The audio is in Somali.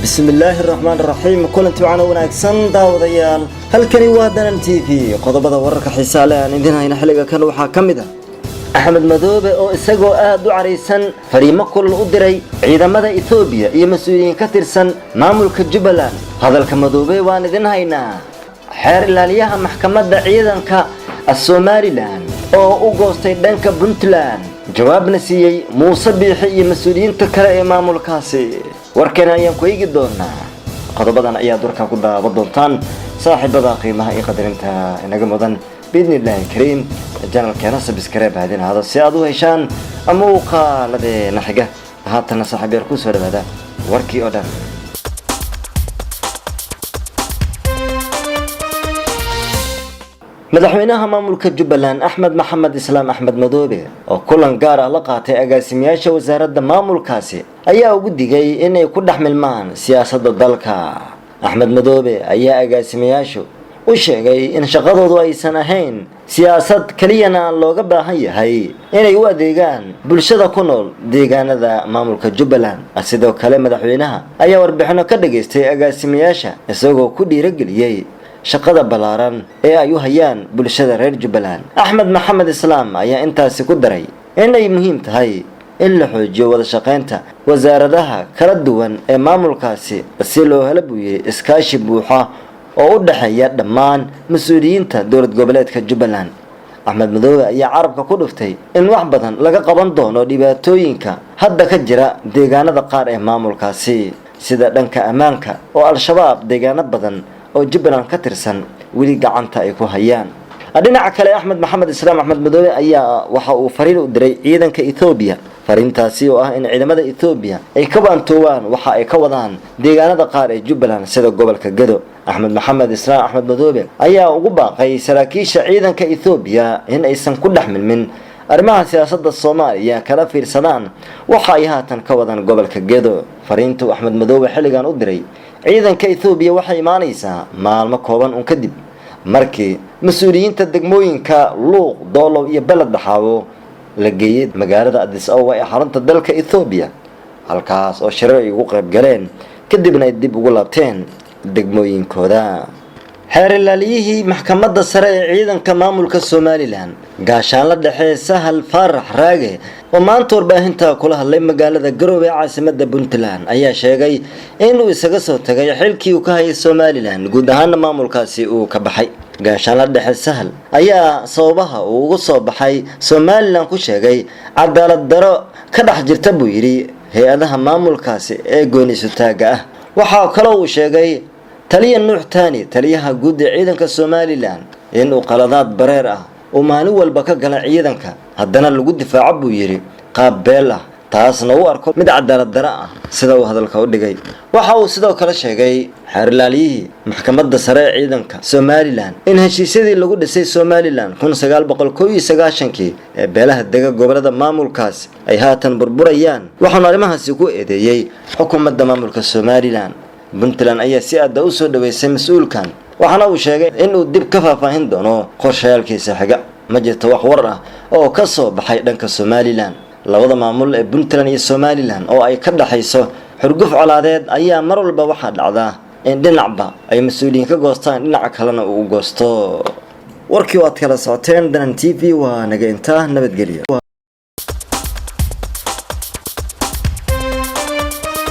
بسم الله الرحمن الرحيم كلنت معنا وناكسن داوديال halkani waa danan TV qodobada wararka xiisaha leh aan idin hayna xiliga kan waxa kamid ah Axmed Madoobe oo isagoo aad u careysan fariimo kulul u diray ciidamada Itoobiya iyo mas'uuliyiin ka tirsan maamulka Jubbaland hadalka Madoobe waan idin haynaa xeer ilaaliyaha maxkamadda ciidanka Somaliland oo u goostay dhanka Puntland jawaabna siiyay Muuse Biixi iyo mas'uuliyiinta kale ee maamulkaasi warkana ayaan ku eegi doonaa qodobadan ayaa durka ku daawa doontaan saaxiibada qiimaha iyo qadarinta inaga mudan bidnillaahi kariim channelkeena subscribe hadin hada si aad u heshaan muuqaaladeena xiga haatan saaxiibayar ku soo dhawaada warkii oo dhan madaxweynaha maamulka Jubbaland Axmed Maxamed Islaam Axmed Madoobe oo kulan gaar ah la qaatay agaasimayaasha wasaaradda maamulkaasi ayaa ugu digay inay ku dhaxmilmaan siyaasadda dalka Axmed Madoobe ayaa agaasimayaashu u sheegay in shaqadoodu aysan ahayn siyaasad kaliyana looga baahan yahay inay u adeegaan bulshada ku nool deegaanada maamulka Jubbaland sidoo kale madaxweynaha ayaa warbixino ka dhageystay agaasimayaasha isagoo ku dhiirigeliyay shaqada balaaran ee ay u hayaan bulshada reer Jubbaland Axmed Maxamed Islaam ayaa intaasi ku daray inay muhiim tahay in la xoojiyo wada shaqeynta wasaaradaha kala duwan ee maamulkaasi si loo helo iskaashi buuxa oo u dhaxeeya dhammaan mas'uuliyiinta dowlad goboleedka Jubbaland Axmed Madoobe ayaa carabka ku dhuftay in wax badan laga qaban doono dhibaatooyinka hadda ka jira deegaanada qaar ee maamulkaasi sida dhanka ammaanka oo al-shabaab deegaano badan oo Jubbaland ka tirsan wili gacanta ay ku hayaan dhinaca kale Axmed Maxamed Islaam Axmed Madoobe ayaa waxa uu fariin u diray ciidanka Itoobiya fariintaasi oo ah in ciidamada Itoobiya ay ka baantoobaan waxa ay ka wadaan deegaanada qaar ee Jubbaland sida gobolka Gedo Axmed Maxamed Islaam Axmed Madoobe ayaa ugu baaqay saraakiisha ciidanka Itoobiya in aysan ku dhaxmilmin arrimaha siyaasadda Soomaaliya kala fiirsadaan waxa ay haatan ka wadaan gobolka Gedo fariintu Axmed Madoobe xiligan u diray ciidanka Itoobiya waxay imaanaysaa maalmo kooban un kadib markii mas'uuliyiinta degmooyinka Luuq Doolow iyo Balad Dhaxaawo la geeyay magaalada Addis Ababa ee xarunta dalka Itoobiya halkaas oo shirar ay ugu qayb galeen kadibna ay dib ugu laabteen degmooyinkooda xeer ilaaliyihii maxkamadda sare ee ciidanka maamulka Somaliland gaashaan la dhaxay Sahal Farax Raage oo maanta warbaahinta kula hadlay magaalada Garowe ee caasimadda Puntland ayaa sheegay inuu isaga soo tagay xilkii uu ka hayay Somaliland guud ahaan maamulkaasi uu ka baxay gaashaan la dhaxay Sahal ayaa sababaha uu ugu soo baxay Somaliland ku sheegay cadaalad daro ka dhex jirta buu yiri hay'adaha maamulkaasi ee goonisu taaga ah waxa kale uu sheegay taliya Nuux Taani taliyaha guud ee ciidanka Somaliland inuu qaladaad bareer ah oo maalin walba ka gala ciidanka haddana lagu difaaco buu yiri qaab beel ah taasna uu arko mid cadaalad daro ah sida uu hadalka u dhigay waxa uu sidoo kale sheegay xeer ilaaliyihii maxkamadda sare ee ciidanka Somaliland in heshiisyadii lagu dhisay Somaliland 1991 ee beelaha dega gobolada maamulkaas ay haatan burburayaan waxaana arrimahaasi ku eedeeyay xukuumadda maamulka Somaliland Puntland ayaa si aad u soo dhaweysay mas'uulkan waxaana uu sheegay in uu dib ka faahfaahin doono qorshayaalkiisa xiga ma jirto wax war ah oo ka soo baxay dhanka Somaliland labada maamul ee Puntland iyo Somaliland oo ay ka dhaxayso xurguf colaadeed ayaa mar walba waxa dhacda in dhinacba ay mas'uuliyiin ka goostaan dhinaca kalena uu goosto warkii waad kala socoteen danan TV waa naga inta nabadgelyo